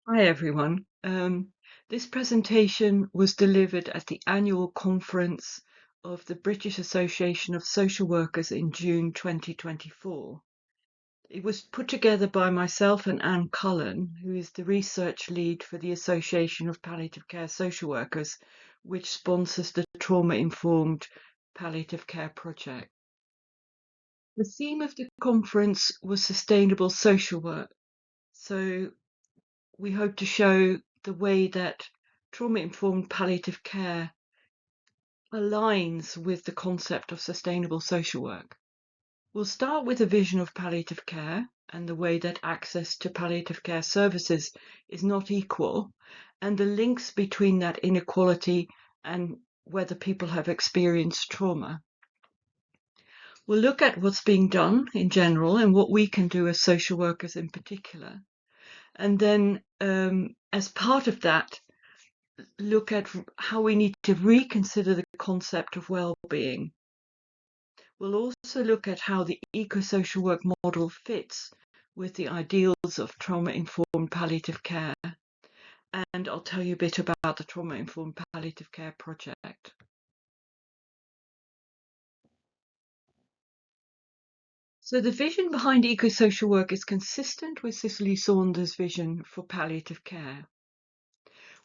Hi everyone. This presentation was delivered at the annual conference of the British Association of Social Workers in June 2024. It was put together by myself and Anne Cullen, who is the research lead for the Association of Palliative Care Social Workers, which sponsors the Trauma-Informed Palliative Care Project. The theme of the conference was sustainable social work. So we hope to show the way that trauma-informed palliative care aligns with the concept of sustainable social work. We'll start with a vision of palliative care and the way that access to palliative care services is not equal, and the links between that inequality and whether people have experienced trauma. We'll look at what's being done in general and what we can do as social workers in particular. And then as part of that, look at how we need to reconsider the concept of well-being. We'll also look at how the eco-social work model fits with the ideals of trauma-informed palliative care. And I'll tell you a bit about the Trauma-Informed Palliative Care Project. So the vision behind eco-social work is consistent with Cicely Saunders' vision for palliative care.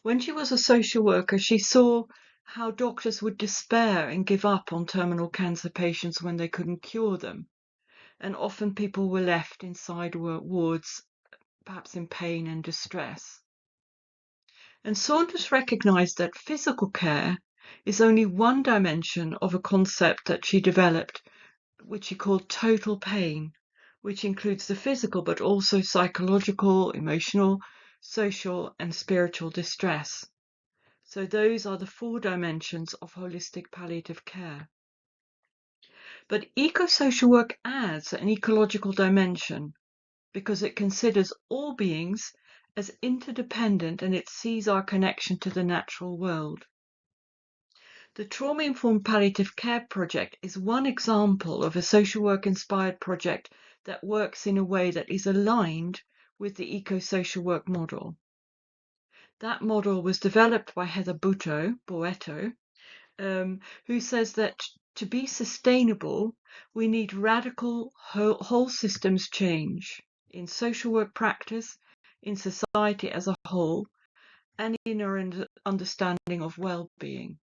When she was a social worker, she saw how doctors would despair and give up on terminal cancer patients when they couldn't cure them. And often people were left inside wards, perhaps in pain and distress. And Saunders recognized that physical care is only one dimension of a concept that she developed, which she called total pain, which includes the physical but also psychological, emotional, social, and spiritual distress. So those are the 4 dimensions of holistic palliative care. But eco-social work adds an ecological dimension because it considers all beings as interdependent and it sees our connection to the natural world. The Trauma-Informed Palliative Care Project is one example of a social work-inspired project that works in a way that is aligned with the eco-social work model. That model was developed by Heather Boetto, who says that to be sustainable, we need radical whole systems change in social work practice, in society as a whole, and in our understanding of well-being.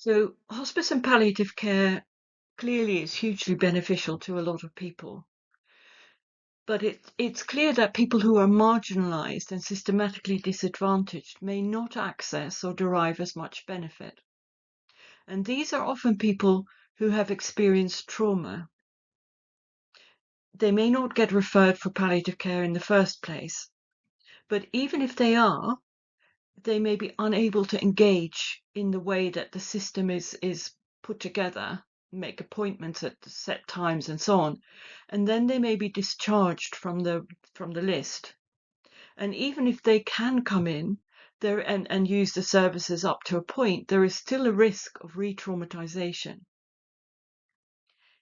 So hospice and palliative care clearly is hugely beneficial to a lot of people. But it's clear that people who are marginalised and systematically disadvantaged may not access or derive as much benefit. And these are often people who have experienced trauma. They may not get referred for palliative care in the first place, but even if they are, they may be unable to engage in the way that the system is put together, make appointments at set times and so on, and then they may be discharged from the list. And even if they can come in there and use the services up to a point, there is still a risk of re-traumatisation.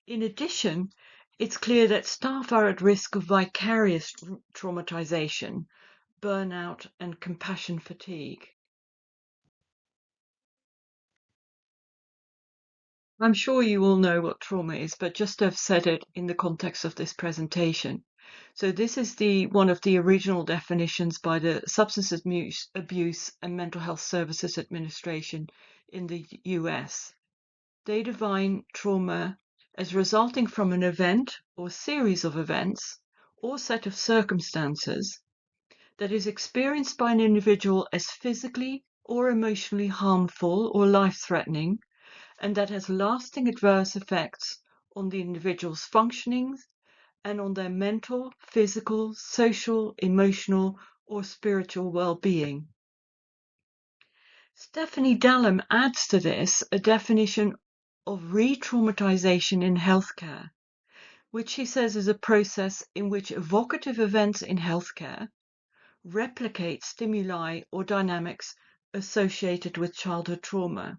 In addition, it's clear that staff are at risk of vicarious traumatisation, burnout, and compassion fatigue. I'm sure you all know what trauma is, but just to have said it in the context of this presentation. So this is one of the original definitions by the Substance Abuse and Mental Health Services Administration in the US. They define trauma as resulting from an event or series of events or set of circumstances that is experienced by an individual as physically or emotionally harmful or life-threatening, and that has lasting adverse effects on the individual's functioning and on their mental, physical, social, emotional, or spiritual well-being. Stephanie Dallam adds to this a definition of re-traumatisation in healthcare, which she says is a process in which evocative events in healthcare replicate stimuli or dynamics associated with childhood trauma,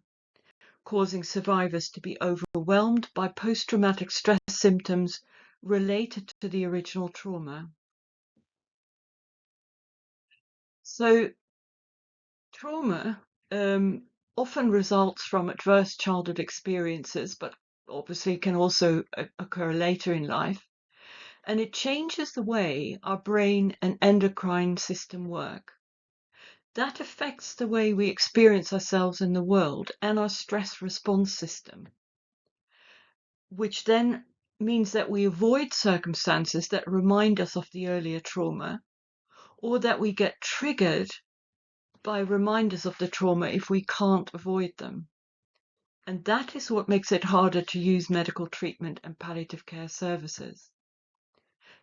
causing survivors to be overwhelmed by post-traumatic stress symptoms related to the original trauma. So trauma often results from adverse childhood experiences, but obviously can also occur later in life. And it changes the way our brain and endocrine system work. That affects the way we experience ourselves in the world and our stress response system, which then means that we avoid circumstances that remind us of the earlier trauma, or that we get triggered by reminders of the trauma if we can't avoid them. And that is what makes it harder to use medical treatment and palliative care services.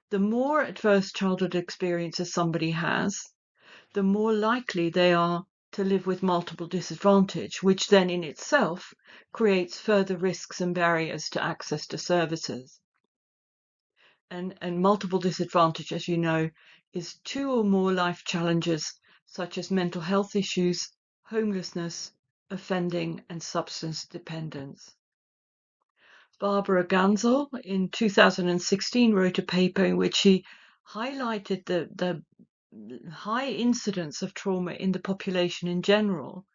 The more adverse childhood experiences somebody has, the more likely they are to live with multiple disadvantage, which then in itself creates further risks and barriers to access to services. And multiple disadvantage, as you know, is 2 or more life challenges such as mental health issues, homelessness, offending, and substance dependence. Barbara Gansel in 2016 wrote a paper in which she highlighted the high incidence of trauma in the population in general,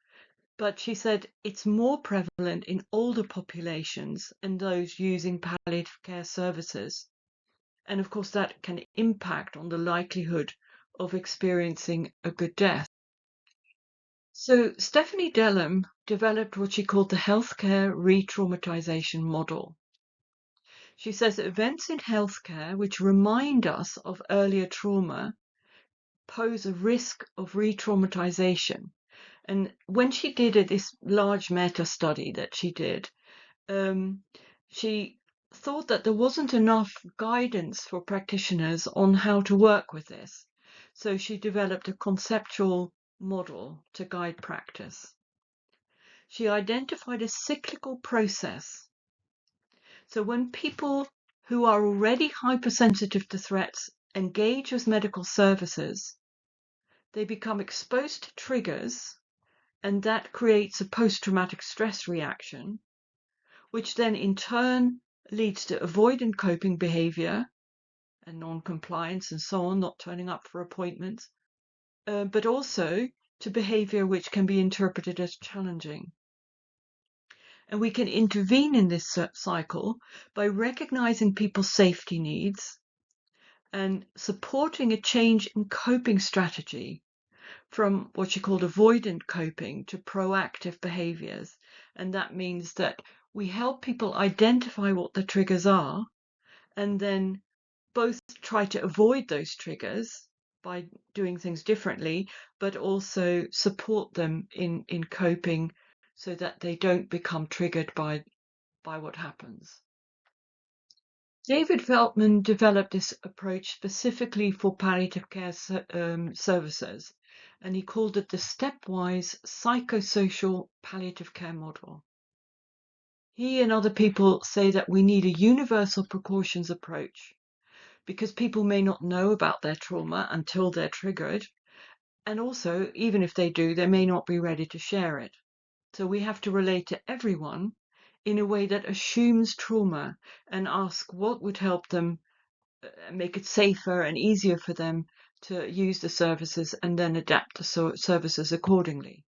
but she said it's more prevalent in older populations and those using palliative care services. And of course, that can impact on the likelihood of experiencing a good death. So Stephanie Dallam developed what she called the healthcare re-traumatisation model. She says that events in healthcare which remind us of earlier trauma pose a risk of re-traumatisation. And when she did this large meta-study that she did, she thought that there wasn't enough guidance for practitioners on how to work with this. So she developed a conceptual model to guide practice. She identified a cyclical process. So when people who are already hypersensitive to threats engage with medical services, they become exposed to triggers, and that creates a post-traumatic stress reaction, which then in turn leads to avoidant coping behavior and non-compliance and so on, not turning up for appointments, but also to behavior which can be interpreted as challenging. And we can intervene in this cycle by recognizing people's safety needs and supporting a change in coping strategy from what she called avoidant coping to proactive behaviors. And that means that we help people identify what the triggers are and then both try to avoid those triggers by doing things differently, but also support them in coping so that they don't become triggered by what happens. David Feldman developed this approach specifically for palliative care services, and he called it the stepwise psychosocial palliative care model. He and other people say that we need a universal precautions approach because people may not know about their trauma until they're triggered, and also, even if they do, they may not be ready to share it. So we have to relate to everyone in a way that assumes trauma and ask what would help them make it safer and easier for them to use the services and then adapt the services accordingly.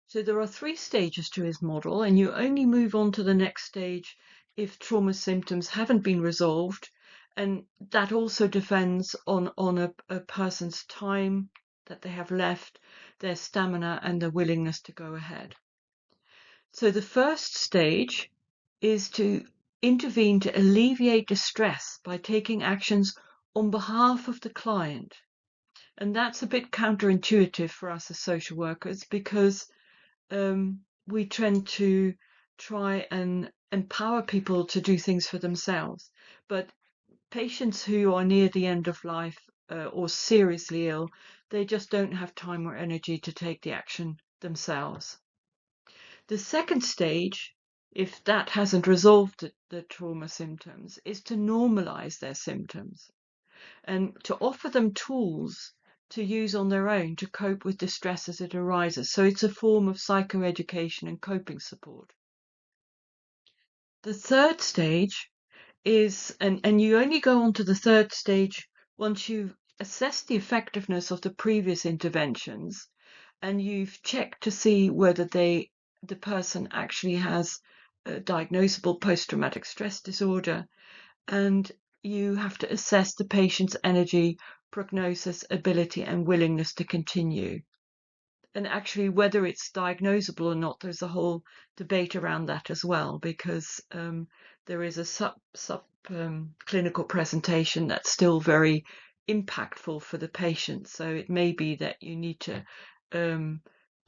So there are 3 stages to his model, and you only move on to the next stage if trauma symptoms haven't been resolved, and that also depends on a person's time that they have left, their stamina, and their willingness to go ahead. So the first stage is to intervene to alleviate distress by taking actions on behalf of the client. And that's a bit counterintuitive for us as social workers because we tend to try and empower people to do things for themselves. But patients who are near the end of life or seriously ill, they just don't have time or energy to take the action themselves. The second stage, if that hasn't resolved the trauma symptoms, is to normalize their symptoms and to offer them tools to use on their own to cope with distress as it arises. So it's a form of psychoeducation and coping support. The third stage is, and you only go on to the third stage once you've assessed the effectiveness of the previous interventions and you've checked to see whether the person actually has a diagnosable post-traumatic stress disorder, and you have to assess the patient's energy, prognosis, ability, and willingness to continue. And actually, whether it's diagnosable or not, there's a whole debate around that as well, because there is a sub clinical presentation that's still very impactful for the patient. So it may be that you need to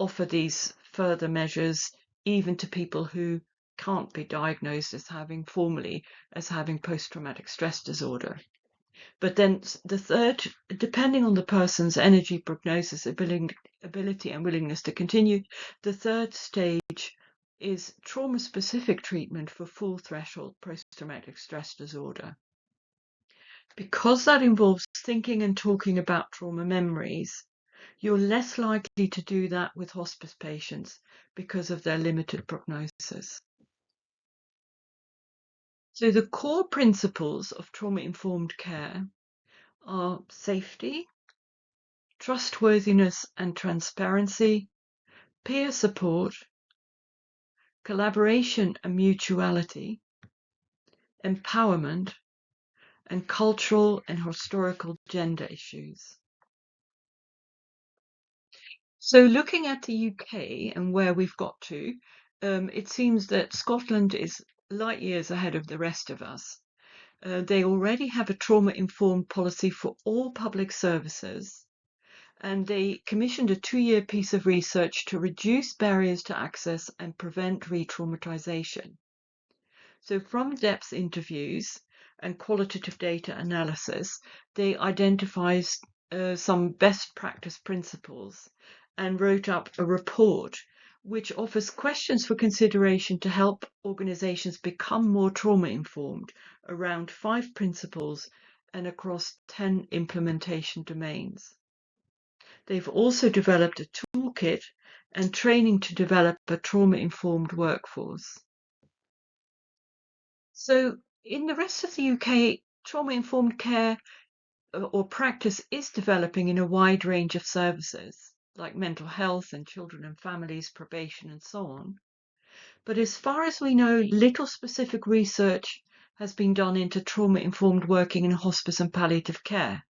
offer these further measures even to people who can't be diagnosed as having formally as having post-traumatic stress disorder. But then the third, depending on the person's energy, prognosis, ability and willingness to continue, the third stage is trauma-specific treatment for full threshold post-traumatic stress disorder. Because that involves thinking and talking about trauma memories, you're less likely to do that with hospice patients because of their limited prognosis. So the core principles of trauma-informed care are safety, trustworthiness and transparency, peer support, collaboration and mutuality, empowerment, and cultural and historical gender issues. So looking at the UK and where we've got to, it seems that Scotland is light years ahead of the rest of us. They already have a trauma-informed policy for all public services, and they commissioned a 2-year piece of research to reduce barriers to access and prevent re-traumatisation. So from depth interviews and qualitative data analysis, they identified some best practice principles and wrote up a report which offers questions for consideration to help organizations become more trauma-informed around 5 principles and across 10 implementation domains. They've also developed a toolkit and training to develop a trauma-informed workforce. So in the rest of the UK, trauma-informed care or practice is developing in a wide range of services, like mental health and children and families, probation, and so on. But as far as we know, little specific research has been done into trauma-informed working in hospice and palliative care.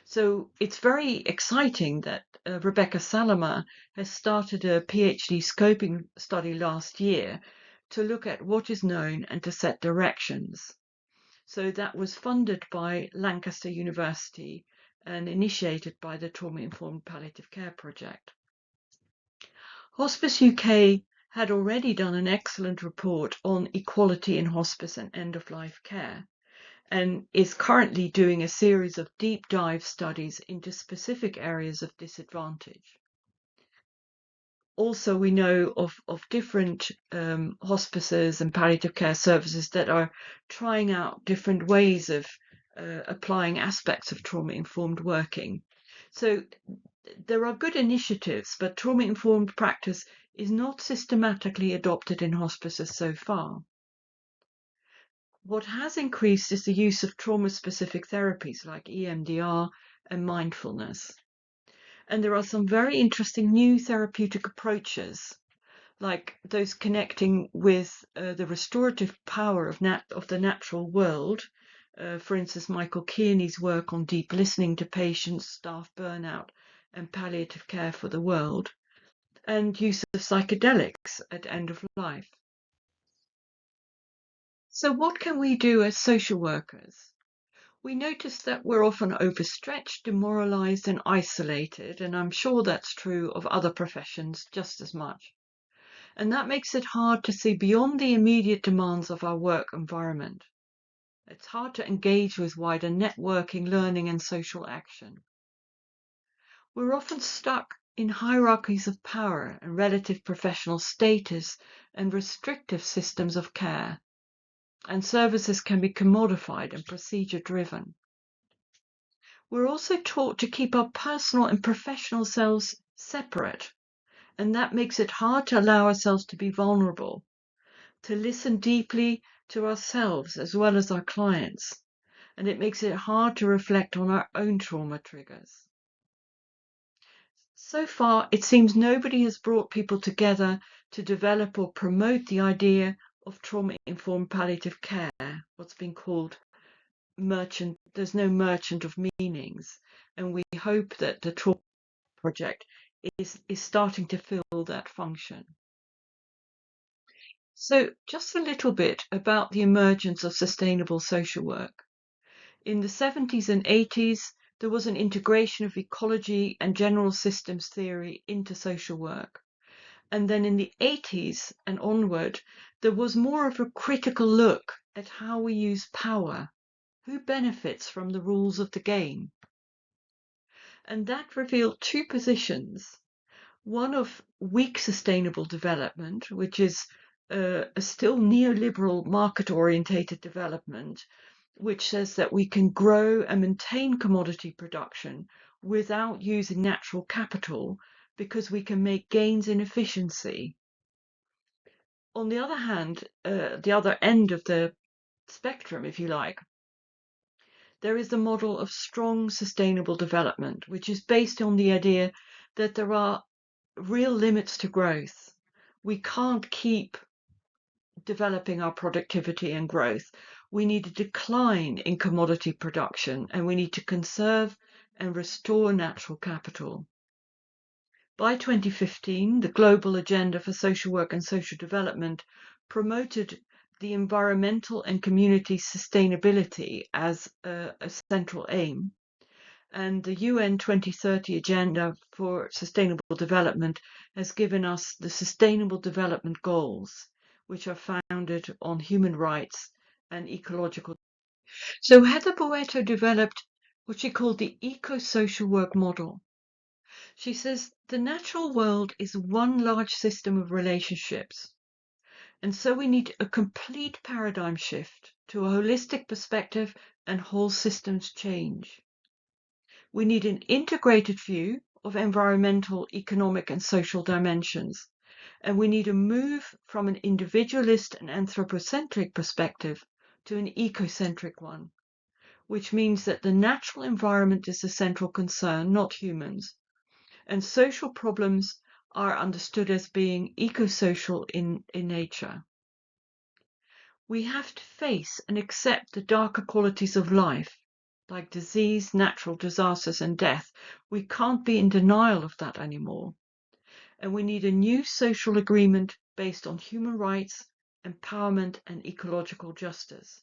So it's very exciting that Rebecca Salama has started a PhD scoping study last year to look at what is known and to set directions. So that was funded by Lancaster University and initiated by the Trauma-Informed Palliative Care Project. Hospice UK had already done an excellent report on equality in hospice and end-of-life care, and is currently doing a series of deep dive studies into specific areas of disadvantage. Also, we know of different hospices and palliative care services that are trying out different ways of applying aspects of trauma-informed working. So there are good initiatives, but trauma-informed practice is not systematically adopted in hospices so far. What has increased is the use of trauma-specific therapies like EMDR and mindfulness. And there are some very interesting new therapeutic approaches, like those connecting with the restorative power of the natural world. For instance, Michael Kearney's work on deep listening to patients, staff burnout, and palliative care for the world, and use of psychedelics at end of life. So what can we do as social workers? We notice that we're often overstretched, demoralized, and isolated, and I'm sure that's true of other professions just as much. And that makes it hard to see beyond the immediate demands of our work environment. It's hard to engage with wider networking, learning, and social action. We're often stuck in hierarchies of power and relative professional status and restrictive systems of care, and services can be commodified and procedure-driven. We're also taught to keep our personal and professional selves separate, and that makes it hard to allow ourselves to be vulnerable, to listen deeply to ourselves as well as our clients, and it makes it hard to reflect on our own trauma triggers. So far, it seems nobody has brought people together to develop or promote the idea of trauma-informed palliative care, what's been called there's no merchant of meanings, and we hope that the trauma project is starting to fill that function. So just a little bit about the emergence of sustainable social work. In the 70s and 80s, there was an integration of ecology and general systems theory into social work. And then in the 80s and onward, there was more of a critical look at how we use power, who benefits from the rules of the game. And that revealed two positions. One of weak sustainable development, which is a still neoliberal market-orientated development, which says that we can grow and maintain commodity production without using natural capital because we can make gains in efficiency. On the other hand, the other end of the spectrum, if you like, there is the model of strong sustainable development, which is based on the idea that there are real limits to growth. We can't keep developing our productivity and growth. We need a decline in commodity production, and we need to conserve and restore natural capital. By 2015, the Global Agenda for Social Work and Social Development promoted the environmental and community sustainability as a central aim. And the UN 2030 Agenda for Sustainable Development has given us the Sustainable Development Goals, which are founded on human rights and ecological. So Heather Boetto developed what she called the eco-social work model. She says the natural world is one large system of relationships. And so we need a complete paradigm shift to a holistic perspective and whole systems change. We need an integrated view of environmental, economic, and social dimensions. And we need a move from an individualist and anthropocentric perspective to an ecocentric one, which means that the natural environment is the central concern, not humans. And social problems are understood as being eco-social in nature. We have to face and accept the darker qualities of life, like disease, natural disasters, and death. We can't be in denial of that anymore. And we need a new social agreement based on human rights, empowerment, and ecological justice.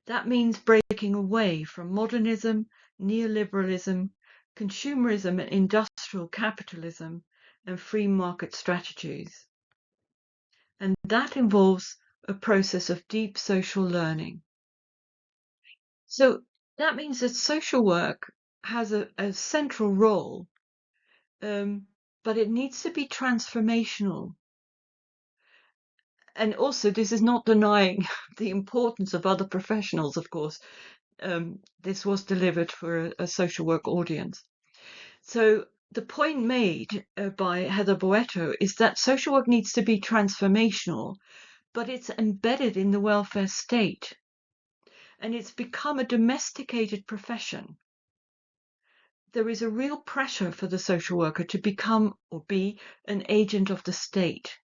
That means breaking away from modernism, neoliberalism, consumerism, and industrial capitalism, and free market strategies. And that involves a process of deep social learning. So that means that social work has a central role, but it needs to be transformational. And also, this is not denying the importance of other professionals, of course. This was delivered for a social work audience. So the point made by Heather Boetto is that social work needs to be transformational, but it's embedded in the welfare state. And it's become a domesticated profession. There is a real pressure for the social worker to become or be an agent of the state.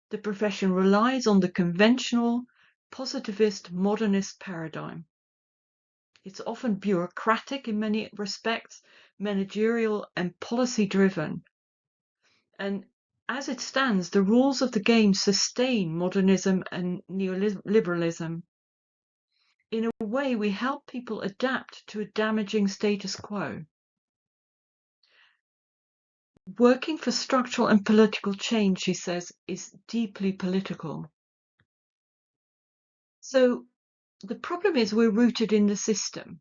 The profession relies on the conventional, positivist, modernist paradigm. It's often bureaucratic in many respects, managerial and policy-driven. And as it stands, the rules of the game sustain modernism and neoliberalism. In a way, we help people adapt to a damaging status quo. Working for structural and political change, she says, is deeply political. So the problem is we're rooted in the system.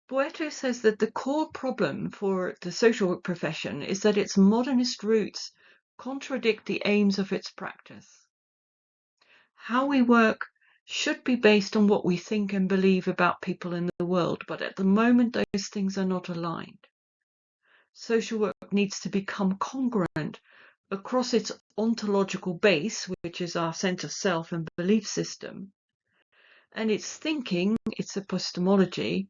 Boetto says that the core problem for the social work profession is that its modernist roots contradict the aims of its practice. How we work should be based on what we think and believe about people in the world, but at the moment those things are not aligned. Social work needs to become congruent across its ontological base, which is our sense of self and belief system, and its thinking, its epistemology,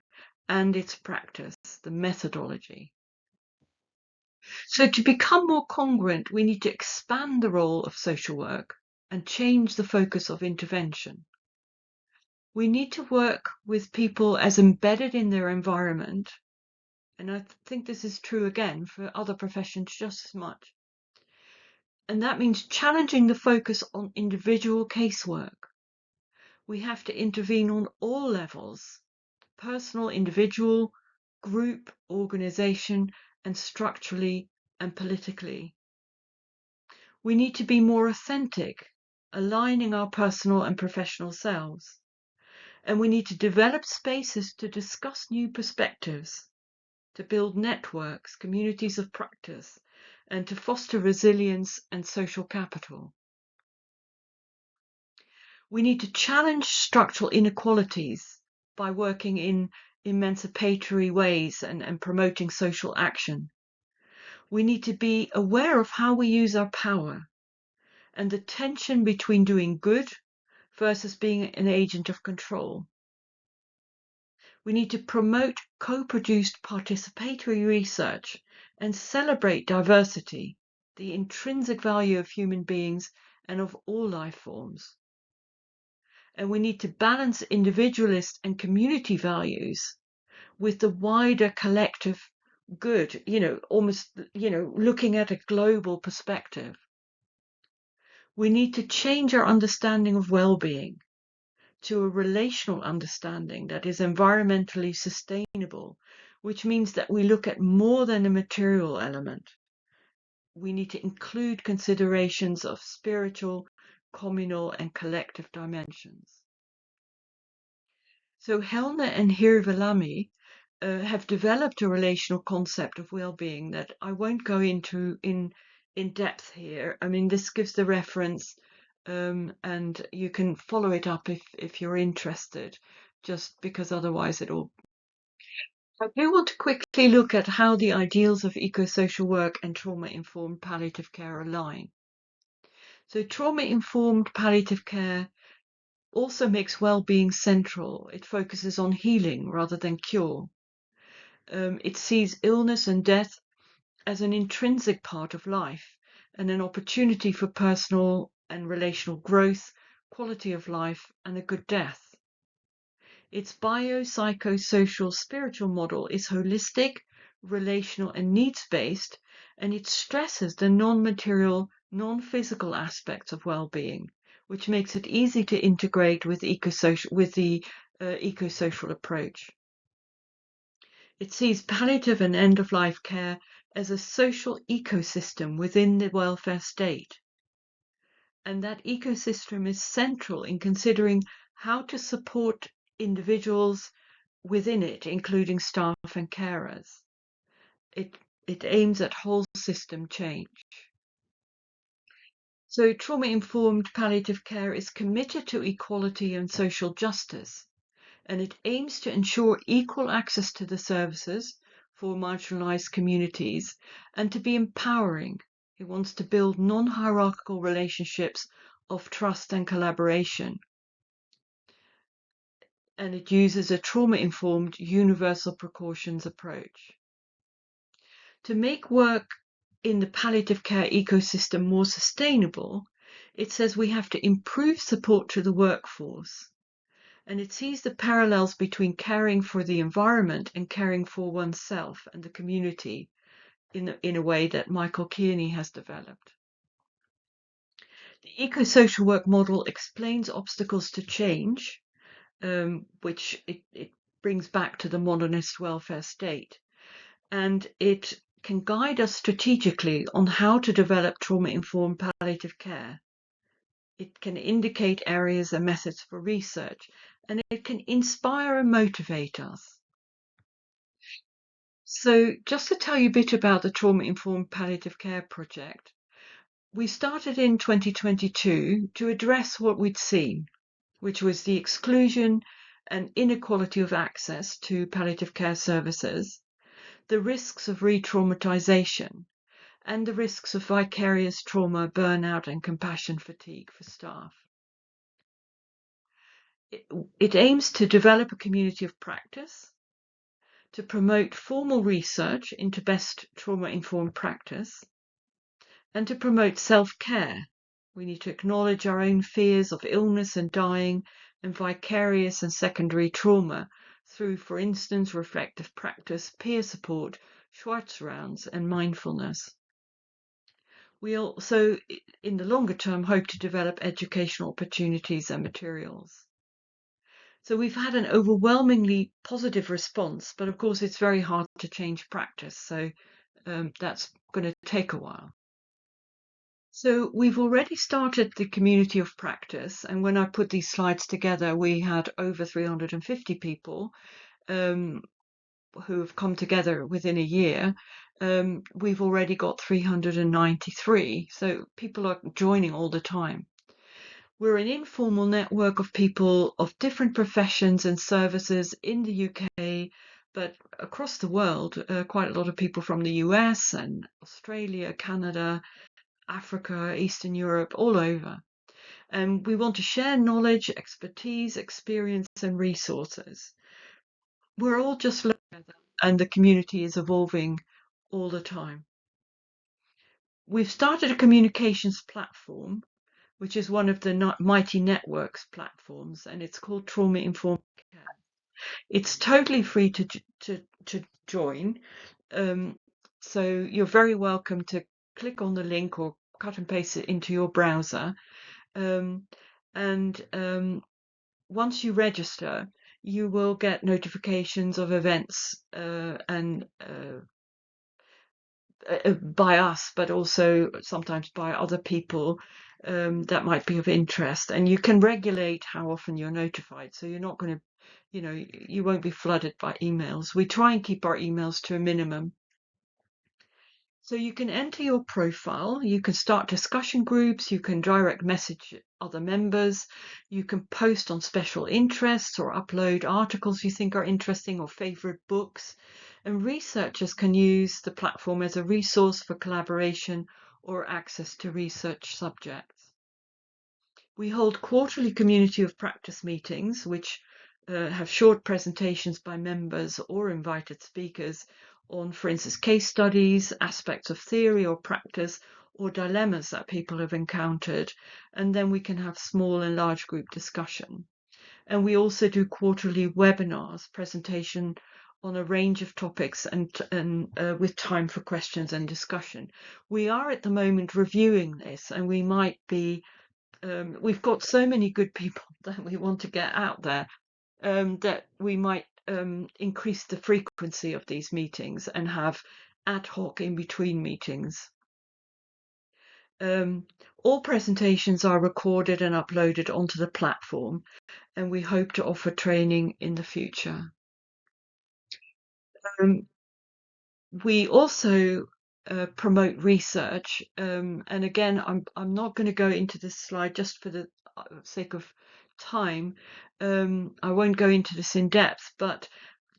and its practice, the methodology. So to become more congruent, we need to expand the role of social work and change the focus of intervention. We need to work with people as embedded in their environment, and I think this is true again for other professions just as much. And that means challenging the focus on individual casework. We have to intervene on all levels: personal, individual, group, organization, and structurally and politically. We need to be more authentic, aligning our personal and professional selves. And we need to develop spaces to discuss new perspectives, to build networks, communities of practice, and to foster resilience and social capital. We need to challenge structural inequalities by working in emancipatory ways and promoting social action. We need to be aware of how we use our power and the tension between doing good versus being an agent of control. We need to promote co-produced participatory research and celebrate diversity, the intrinsic value of human beings and of all life forms. And we need to balance individualist and community values with the wider collective good, almost, looking at a global perspective. We need to change our understanding of well-being to a relational understanding that is environmentally sustainable, which means that we look at more than a material element. We need to include considerations of spiritual, communal, and collective dimensions. So Helner and Hirvelami have developed a relational concept of well-being that I won't go into in depth here. I mean, this gives the reference, and you can follow it up if you're interested, just because otherwise it'll. I do want to quickly look at how the ideals of eco-social work and trauma-informed palliative care align. So trauma-informed palliative care also makes well-being central. It focuses on healing rather than cure. It sees illness and death as an intrinsic part of life and an opportunity for personal and relational growth, quality of life, and a good death. Its bio-psychosocial spiritual model is holistic, relational, and needs-based, and it stresses the non-material, non-physical aspects of well-being, which makes it easy to integrate with the eco-social approach. It sees palliative and end-of-life care as a social ecosystem within the welfare state. And that ecosystem is central in considering how to support individuals within it, including staff and carers. It aims at whole system change. So trauma-informed palliative care is committed to equality and social justice, and it aims to ensure equal access to the services for marginalised communities and to be empowering. It wants to build non-hierarchical relationships of trust and collaboration. And it uses a trauma-informed universal precautions approach. To make work in the palliative care ecosystem more sustainable, it says we have to improve support to the workforce. And it sees the parallels between caring for the environment and caring for oneself and the community in a way that Michael Kearney has developed. The eco-social work model explains obstacles to change, which it brings back to the modernist welfare state. And it can guide us strategically on how to develop trauma-informed palliative care. It can indicate areas and methods for research, and it can inspire and motivate us. So just to tell you a bit about the Trauma-Informed Palliative Care Project, we started in 2022 to address what we'd seen. which was the exclusion and inequality of access to palliative care services, the risks of re-traumatisation, and the risks of vicarious trauma, burnout, and compassion fatigue for staff. It aims to develop a community of practice, to promote formal research into best trauma-informed practice, and to promote self-care. We need to acknowledge our own fears of illness and dying and vicarious and secondary trauma through, for instance, reflective practice, peer support, Schwartz rounds, and mindfulness. We also, in the longer term, hope to develop educational opportunities and materials. So we've had an overwhelmingly positive response, but of course it's very hard to change practice. So that's going to take a while. So we've already started the community of practice. And when I put these slides together, we had over 350 people who have come together within a year. We've already got 393. So people are joining all the time. We're an informal network of people of different professions and services in the UK, but across the world, quite a lot of people from the US and Australia, Canada, Africa, Eastern Europe, all over. And we want to share knowledge, expertise, experience, and resources. We're all just learning together, and the community is evolving all the time. We've started a communications platform, which is one of the Mighty Networks platforms, and it's called Trauma Informed Care. It's totally free to join, so you're very welcome to click on the link or cut and paste it into your browser. Once you register, you will get notifications of events and by us, but also sometimes by other people that might be of interest. And you can regulate how often you're notified. So you're not going to, you won't be flooded by emails. We try and keep our emails to a minimum. So you can enter your profile, you can start discussion groups, you can direct message other members, you can post on special interests or upload articles you think are interesting or favorite books. And researchers can use the platform as a resource for collaboration or access to research subjects. We hold quarterly community of practice meetings, which have short presentations by members or invited speakers on, for instance, case studies, aspects of theory or practice, or dilemmas that people have encountered. And then we can have small and large group discussion. And we also do quarterly webinars, presentation on a range of topics and with time for questions and discussion. We are at the moment reviewing this, and we might be, we've got so many good people that we want to get out there that we might increase the frequency of these meetings and have ad hoc in between meetings. All presentations are recorded and uploaded onto the platform, and we hope to offer training in the future. We also promote research, and again, I'm not going to go into this slide just for the sake of time. I won't go into this in depth, but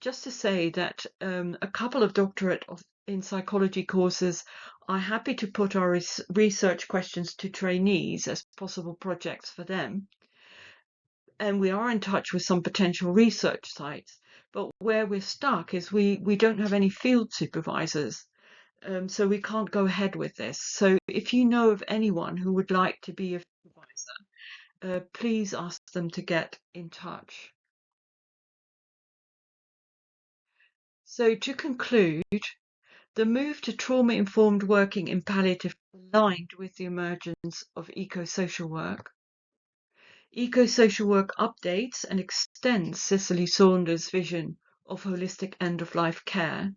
just to say that a couple of doctorate in psychology courses are happy to put our research questions to trainees as possible projects for them. And we are in touch with some potential research sites, but where we're stuck is we don't have any field supervisors. So we can't go ahead with this. So if you know of anyone who would like to be a supervisor, please ask them to get in touch. So to conclude, the move to trauma-informed working in palliative aligned with the emergence of eco-social work. Eco-social work updates and extends Cicely Saunders' vision of holistic end-of-life care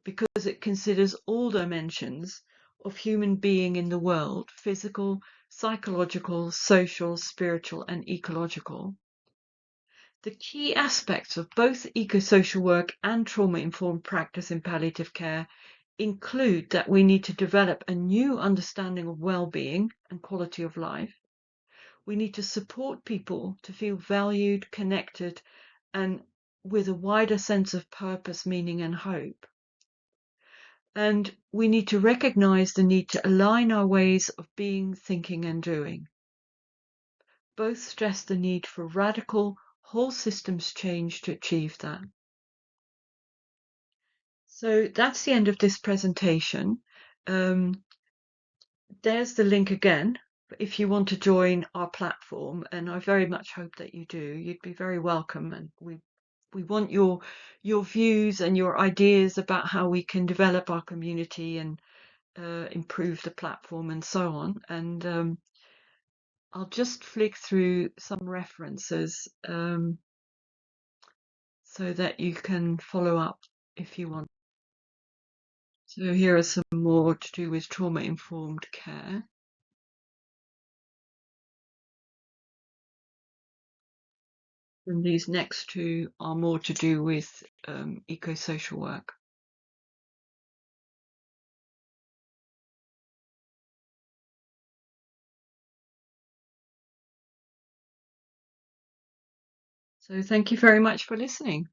because it considers all dimensions of human being in the world: physical, psychological, social, spiritual, and ecological. The key aspects of both eco-social work and trauma-informed practice in palliative care include that we need to develop a new understanding of well-being and quality of life. We need to support people to feel valued, connected, and with a wider sense of purpose, meaning, and hope. And we need to recognize the need to align our ways of being, thinking, and doing. Both stress the need for radical whole systems change to achieve that. So that's the end of this presentation. There's the link again if you want to join our platform, and I very much hope that you do. You'd be very welcome, and we want your views and your ideas about how we can develop our community and improve the platform and so on. And I'll just flick through some references so that you can follow up if you want. So here are some more to do with trauma-informed care. And these next two are more to do with eco-social work. So thank you very much for listening.